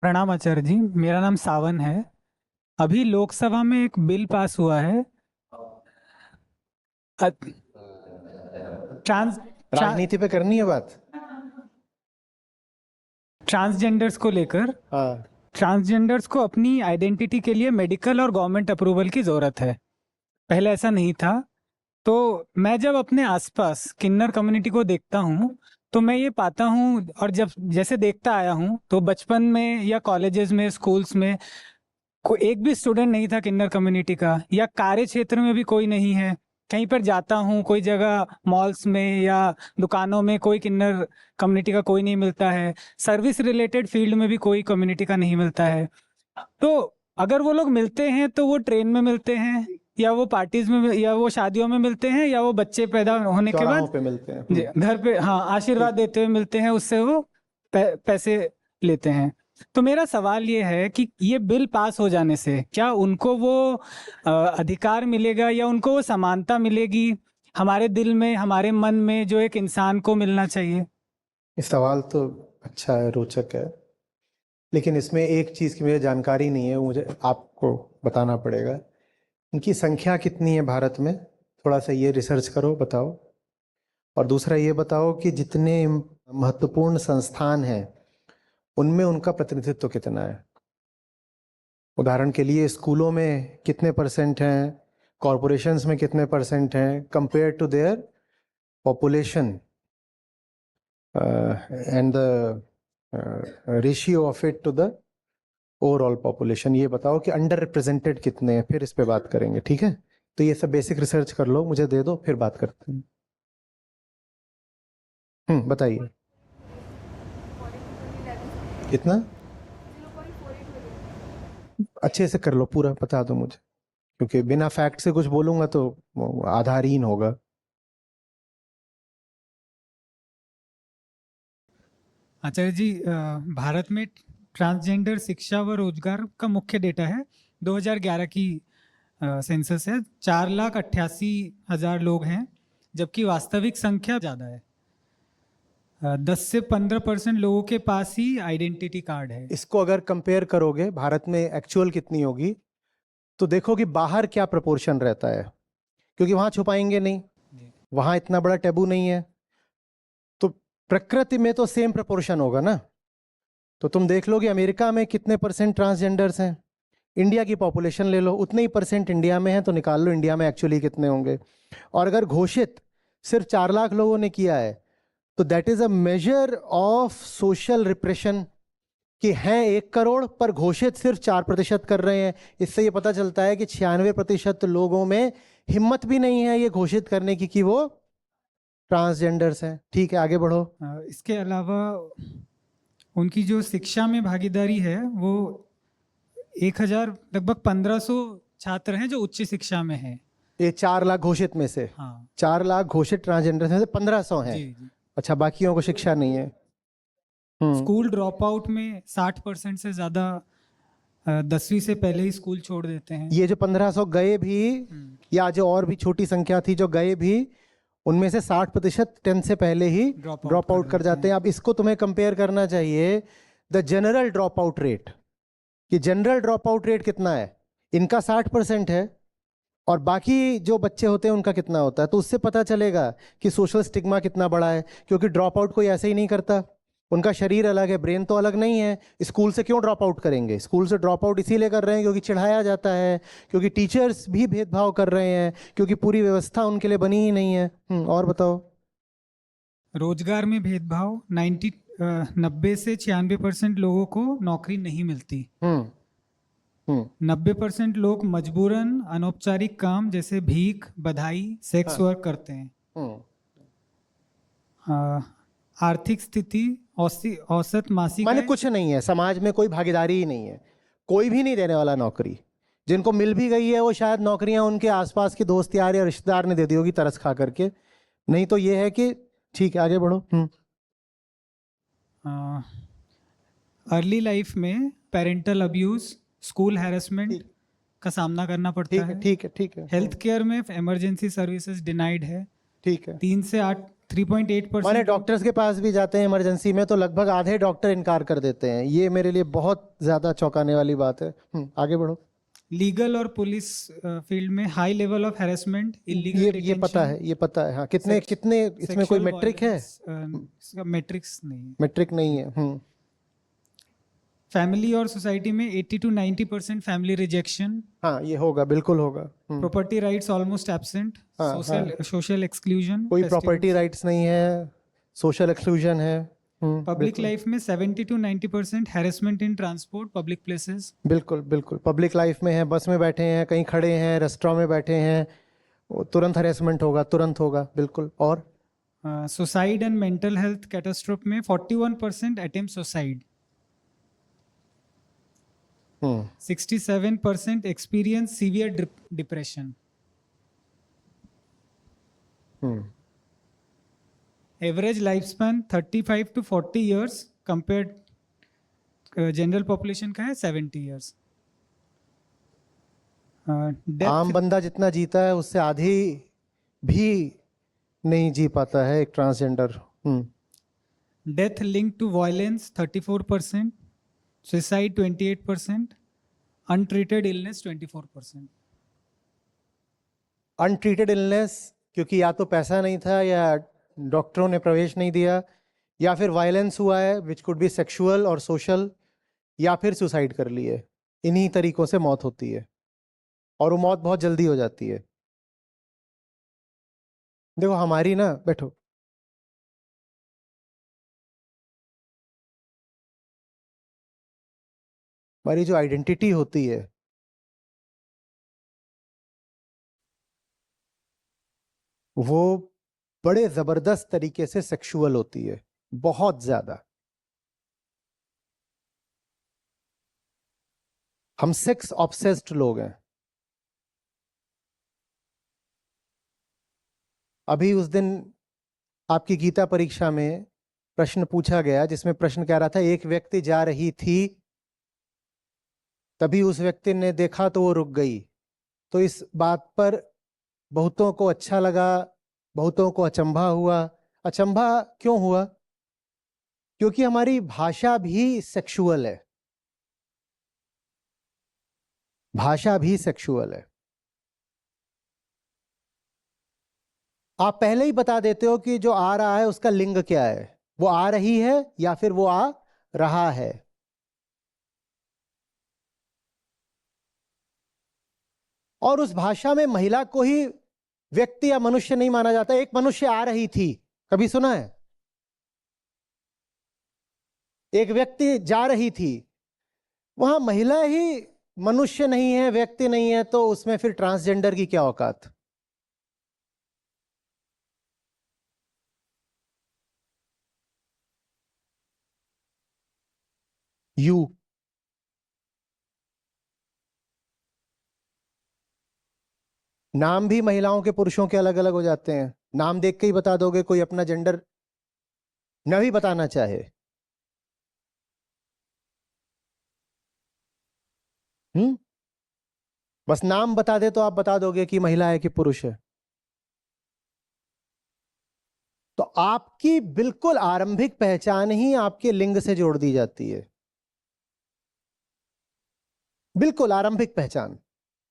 प्रणाम आचार्य जी। मेरा नाम सावन है। अभी लोकसभा में एक बिल पास हुआ है। अ- ट्रांस ट्रा, राजनीति पे करनी है बात। ट्रांसजेंडर्स को लेकर। हाँ। ट्रांसजेंडर्स को अपनी आइडेंटिटी के लिए मेडिकल और गवर्नमेंट अप्रूवल की ज़रूरत है। पहले ऐसा नहीं था। तो मैं जब अपने आसपास किन्नर कम्युनिटी को देखता हूँ तो मैं ये पाता हूँ, और जब जैसे देखता आया हूँ, तो बचपन में या कॉलेजेस में, स्कूल्स में कोई एक भी स्टूडेंट नहीं था किन्नर कम्युनिटी का, या कार्य क्षेत्र में भी कोई नहीं है। कहीं पर जाता हूँ, कोई जगह मॉल्स में या दुकानों में कोई किन्नर कम्युनिटी का कोई नहीं मिलता है। सर्विस रिलेटेड फील्ड में भी कोई कम्युनिटी का नहीं मिलता है। तो अगर वो लोग मिलते हैं तो वो ट्रेन में मिलते हैं, या वो पार्टीज में, या वो शादियों में मिलते हैं, या वो बच्चे पैदा होने के चौराहों बाद पे मिलते हैं। जी, घर पे हाँ आशीर्वाद देते हुए मिलते हैं, उससे वो पैसे लेते हैं। तो मेरा सवाल ये है कि ये बिल पास हो जाने से क्या उनको वो अधिकार मिलेगा, या उनको वो समानता मिलेगी हमारे दिल में, हमारे मन में, जो एक इंसान को मिलना चाहिए? ये सवाल तो अच्छा है, रोचक है, लेकिन इसमें एक चीज़ की मुझे जानकारी नहीं है, मुझे आपको बताना पड़ेगा। इनकी संख्या कितनी है भारत में? थोड़ा सा ये रिसर्च करो, बताओ। और दूसरा ये बताओ कि जितने महत्वपूर्ण संस्थान हैं उनमें उनका प्रतिनिधित्व कितना है। उदाहरण के लिए स्कूलों में कितने परसेंट हैं, कॉरपोरेशंस में कितने परसेंट हैं compare to their population, and the ratio of it to the overall population. ये बताओ कि अंडर रिप्रेजेंटेड कितने हैं, फिर इस पे बात करेंगे, ठीक है? तो ये सब बेसिक रिसर्च कर लो, मुझे दे दो, फिर बात करते हैं। बताइए कितना। अच्छे से कर लो, पूरा बता दो मुझे, क्योंकि बिना फैक्ट से कुछ बोलूंगा तो वो आधारहीन होगा। आचार्य जी, भारत में ट्रांसजेंडर शिक्षा व रोजगार का मुख्य डेटा है। 2011 की सेंसस है। 4,88,000 लोग हैं, जबकि वास्तविक संख्या ज़्यादा है। 10 से 15% लोगों के पास ही आइडेंटिटी कार्ड है। इसको अगर कंपेयर करोगे भारत में एक्चुअल कितनी होगी, तो देखो कि बाहर क्या प्रपोर्शन रहता है, क्योंकि वहां छुपाएंगे नहीं, वहां इतना बड़ा टैबू नहीं है, तो प्रकृति में तो सेम प्रपोर्शन होगा ना। तो तुम देख लो कि अमेरिका में कितने परसेंट ट्रांसजेंडर्स हैं, इंडिया की पॉपुलेशन ले लो, उतने ही परसेंट इंडिया में है, तो निकाल लो इंडिया में एक्चुअली कितने होंगे। और अगर घोषित सिर्फ 4 लाख लोगों ने किया है, तो that is a measure of social repression, कि हैं 1 करोड़ पर घोषित सिर्फ 4% कर रहे हैं। इससे ये पता चलता है कि 96% लोगों में हिम्मत भी नहीं है ये घोषित करने की कि वो ट्रांसजेंडर्स हैं। ठीक है, आगे बढ़ो। इसके अलावा उनकी जो शिक्षा में भागीदारी है वो 1,000, लगभग 1,500 छात्र हैं जो उच्च शिक्षा में हैं। ये 4 लाख घोषित में से, हाँ 4 लाख घोषित ट्रांसजेंडर्स में से 1500 हैं। जी जी। अच्छा, बाकियों को शिक्षा नहीं है। स्कूल ड्रॉप आउट में 60% से ज़्यादा 10वीं से पहले ही स्कूल छोड़ देते हैं। ये जो 1500 गए भी, या जो और भी छोटी संख्या थी जो गए भी, उनमें से 60% 10 से पहले ही ड्रॉप आउट कर जाते हैं। अब इसको तुम्हें कंपेयर करना चाहिए the general drop out rate, कि जनरल ड्रॉप आउट रेट कितना है। इनका 60% है, और बाकी जो बच्चे होते हैं उनका कितना होता है, तो उससे पता चलेगा कि सोशल स्टिग्मा कितना बड़ा है। क्योंकि ड्रॉप आउट कोई ऐसे ही नहीं करता, उनका शरीर अलग है, ब्रेन तो अलग नहीं है। स्कूल से क्यों ड्रॉप आउट करेंगे? स्कूल से ड्रॉप आउट इसीलिए कर रहे हैं क्योंकि चिढ़ाया जाता है, क्योंकि टीचर्स भी भेदभाव कर रहे हैं, क्योंकि पूरी व्यवस्था उनके लिए बनी ही नहीं है। और बताओ। रोजगार में भेदभाव, 90 से 96% लोगों को नौकरी नहीं मिलती। 90% लोग मजबूरन अनौपचारिक काम जैसे भीख, बधाई, सेक्स वर्क करते हैं। आर्थिक स्थिति, औसत मासिक माने आय। कुछ नहीं है, समाज में कोई भागीदारी ही नहीं है, कोई भी नहीं देने वाला नौकरी। जिनको मिल भी गई है वो शायद नौकरियां उनके आसपास के दोस्त यार या रिश्तेदार ने दे दी होगी तरस खा करके। नहीं तो ये है कि ठीक है, आगे बढ़ो। अर्ली लाइफ में पेरेंटल अब्यूज, स्कूल हैरेसमेंट का सामना करना पड़ता है। ठीक है, ठीक है, ठीक है। हेल्थ केयर में इमरजेंसी सर्विसेज डिनाइड है। ठीक है। 3 से 3.8%। माने डॉक्टर्स के पास भी जाते हैं इमरजेंसी में तो लगभग आधे डॉक्टर इनकार कर देते हैं। ये मेरे लिए बहुत ज्यादा चौंकाने वाली बात है। आगे बढ़ो। लीगल और पुलिस फील्ड में high level of harassment, illegal ये पता है, ये पता है। हाँ, कितने कितने इसमें कोई मेट्रिक है? इसका मैट्रिक्स नहीं है। मेट्रिक नहीं है। फैमिली और सोसाइटी में 80 to 90% फैमिली रिजेक्शन। हाँ, ये होगा, बिल्कुल होगा। Property rights almost absent. हाँ, सोशल एक्सक्लूजन, कोई प्रॉपर्टी राइट्स नहीं है, सोशल एक्सक्लूजन है। पब्लिक लाइफ में 70 to 90% harassment in transport, public places. बिल्कुल बिल्कुल, पब्लिक लाइफ में है, बस में बैठे हैं, कहीं खड़े हैं, रेस्टोरेंट में बैठे हैं, वो तुरंत हरेसमेंट होगा, तुरंत होगा, बिल्कुल। और suicide and mental health catastrophe में 41% attempt suicide, 67% experience severe depression. Average life span 35 to 40 years compared general population का है 70 years। आम बंदा जितना जीता है उससे आधी भी नहीं जी पाता है एक transgender. Death linked to violence 34%, suicide 28%, untreated illness 24%। Untreated illness क्योंकि या तो पैसा नहीं था, या डॉक्टरों ने प्रवेश नहीं दिया, या फिर वायलेंस हुआ है विच कुड बी सेक्सुअल और सोशल, या फिर सुसाइड कर लिए। इन्हीं तरीकों से मौत होती है, और वो मौत बहुत जल्दी हो जाती है। देखो हमारी ना, बैठो, हमारी जो आइडेंटिटी होती है वो बड़े जबरदस्त तरीके से सेक्सुअल होती है, बहुत ज्यादा। हम सेक्स ऑब्सेस्ड लोग हैं। अभी उस दिन आपकी गीता परीक्षा में प्रश्न पूछा गया जिसमें प्रश्न कह रहा था, एक व्यक्ति जा रही थी, तभी उस व्यक्ति ने देखा तो वो रुक गई। तो इस बात पर बहुतों को अच्छा लगा, बहुतों को अचंभा हुआ। अचंभा क्यों हुआ? क्योंकि हमारी भाषा भी सेक्सुअल है, भाषा भी सेक्सुअल है। आप पहले ही बता देते हो कि जो आ रहा है उसका लिंग क्या है, वो आ रही है या फिर वो आ रहा है। और उस भाषा में महिला को ही व्यक्ति या मनुष्य नहीं माना जाता। एक मनुष्य आ रही थी, कभी सुना है? एक व्यक्ति जा रही थी, वहां महिला ही मनुष्य नहीं है, व्यक्ति नहीं है, तो उसमें फिर ट्रांसजेंडर की क्या औकात? यू नाम भी महिलाओं के पुरुषों के अलग अलग हो जाते हैं। नाम देख के ही बता दोगे, कोई अपना जेंडर न भी बताना चाहे। बस नाम बता दे तो आप बता दोगे कि महिला है कि पुरुष है। तो आपकी बिल्कुल आरंभिक पहचान ही आपके लिंग से जोड़ दी जाती है, बिल्कुल आरंभिक पहचान,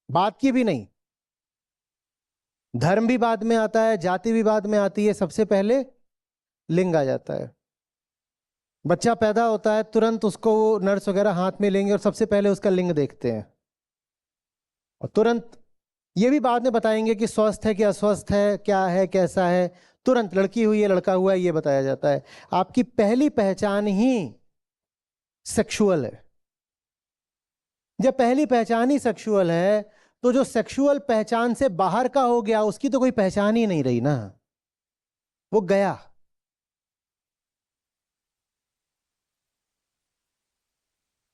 बात की भी नहीं। धर्म भी बाद में आता है, जाति भी बाद में आती है, सबसे पहले लिंग आ जाता है। बच्चा पैदा होता है, तुरंत उसको नर्स वगैरह हाथ में लेंगे और सबसे पहले उसका लिंग देखते हैं, और तुरंत ये भी बाद में बताएंगे कि स्वस्थ है कि अस्वस्थ है, क्या है कैसा है। तुरंत लड़की हुई है लड़का हुआ है ये बताया जाता है। आपकी पहली पहचान ही सेक्सुअल है। जब पहली पहचान ही सेक्सुअल है, तो जो सेक्सुअल पहचान से बाहर का हो गया उसकी तो कोई पहचान ही नहीं रही ना, वो गया।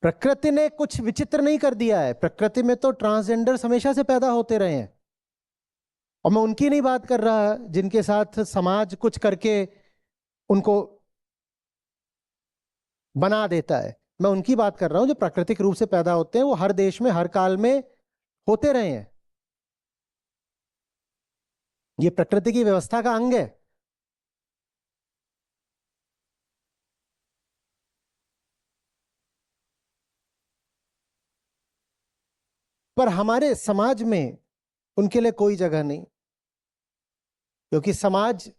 प्रकृति ने कुछ विचित्र नहीं कर दिया है। प्रकृति में तो ट्रांसजेंडर्स हमेशा से पैदा होते रहे हैं, और मैं उनकी नहीं बात कर रहा जिनके साथ समाज कुछ करके उनको बना देता है। मैं उनकी बात कर रहा हूं जो प्राकृतिक रूप से पैदा होते हैं, वो हर देश में हर काल में होते रहे हैं। ये प्रकृति की व्यवस्था का अंग है। पर हमारे समाज में उनके लिए कोई जगह नहीं, क्योंकि समाज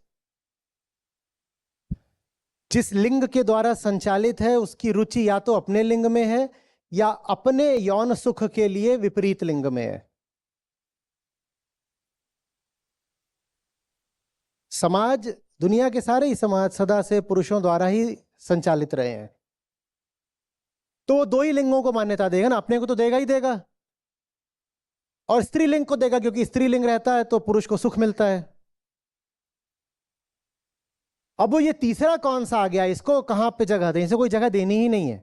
जिस लिंग के द्वारा संचालित है उसकी रुचि या तो अपने लिंग में है या अपने यौन सुख के लिए विपरीत लिंग में है। समाज, दुनिया के सारे ही समाज सदा से पुरुषों द्वारा ही संचालित रहे हैं, तो वो दो ही लिंगों को मान्यता देगा ना, अपने को तो देगा ही देगा और स्त्रीलिंग को देगा, क्योंकि स्त्रीलिंग रहता है तो पुरुष को सुख मिलता है। अब वो ये तीसरा कौन सा आ गया, इसको कहां पे जगह दें, इसे कोई जगह देनी ही नहीं है।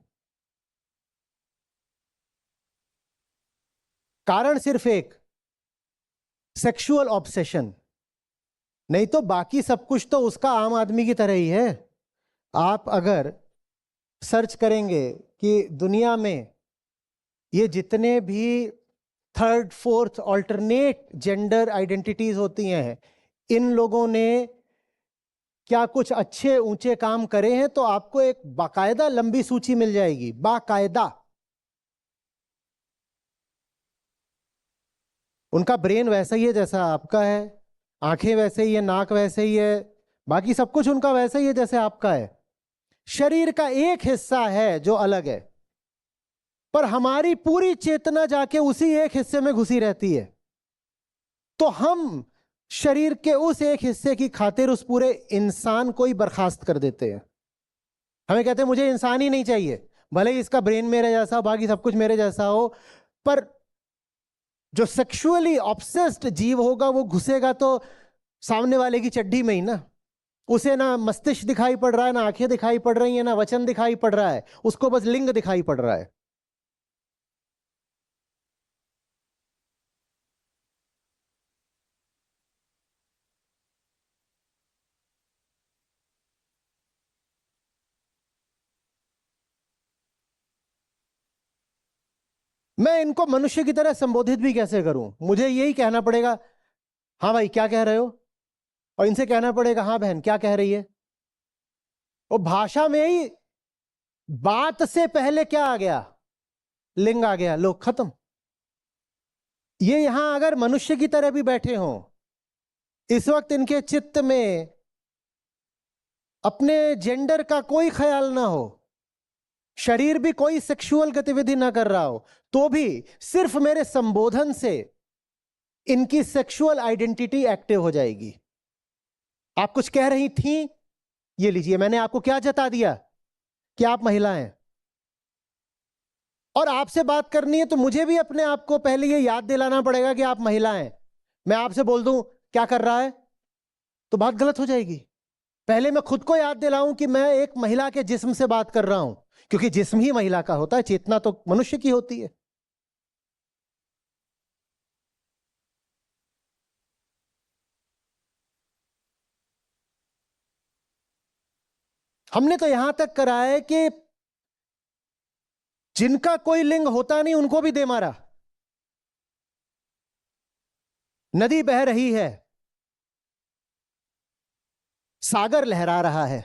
कारण सिर्फ एक, सेक्सुअल ऑब्सेशन, नहीं तो बाकी सब कुछ तो उसका आम आदमी की तरह ही है। आप अगर सर्च करेंगे कि दुनिया में ये जितने भी third fourth alternate gender identities होती हैं, इन लोगों ने क्या कुछ अच्छे ऊंचे काम करे हैं, तो आपको एक बाकायदा लंबी सूची मिल जाएगी, बाकायदा। उनका ब्रेन वैसा ही है जैसा आपका है, आंखें वैसे ही है, नाक वैसे ही है, बाकी सब कुछ उनका वैसा ही है जैसे आपका है। शरीर का एक हिस्सा है जो अलग है, पर हमारी पूरी चेतना जाके उसी एक हिस्से में घुसी रहती है। तो हम शरीर के उस एक हिस्से की खातिर उस पूरे इंसान को ही बर्खास्त कर देते हैं। हमें कहते हैं मुझे इंसान ही नहीं चाहिए, भले ही इसका ब्रेन मेरे जैसा, बाकी सब कुछ मेरे जैसा हो, पर जो सेक्सुअली ऑब्सेस्ड जीव होगा वो घुसेगा तो सामने वाले की चड्डी में ही ना। उसे ना मस्तिष्क दिखाई पड़ रहा है, ना आंखें दिखाई पड़ रही हैं, ना वचन दिखाई पड़ रहा है, उसको बस लिंग दिखाई पड़ रहा है। मैं इनको मनुष्य की तरह संबोधित भी कैसे करूं, मुझे यही कहना पड़ेगा हाँ भाई क्या कह रहे हो, और इनसे कहना पड़ेगा हाँ बहन क्या कह रही है। वो भाषा में ही बात से पहले क्या आ गया, लिंग आ गया, लोग खत्म। ये यहां अगर मनुष्य की तरह भी बैठे हों, इस वक्त इनके चित्त में अपने जेंडर का कोई ख्याल ना हो, शरीर भी कोई सेक्सुअल गतिविधि ना कर रहा हो, तो भी सिर्फ मेरे संबोधन से इनकी सेक्सुअल आइडेंटिटी एक्टिव हो जाएगी। आप कुछ कह रही थी, ये लीजिए मैंने आपको क्या जता दिया कि आप महिला हैं, और आपसे बात करनी है तो मुझे भी अपने आप को पहले ये याद दिलाना पड़ेगा कि आप महिला हैं। मैं आपसे बोल दूं क्या कर रहा है तो बात गलत हो जाएगी। पहले मैं खुद को याद दिलाऊं कि मैं एक महिला के जिस्म से बात कर रहा हूं, क्योंकि जिस्म ही महिला का होता है, चेतना तो मनुष्य की होती है। हमने तो यहां तक करा है कि जिनका कोई लिंग होता नहीं उनको भी दे मारा। नदी बह रही है, सागर लहरा रहा है,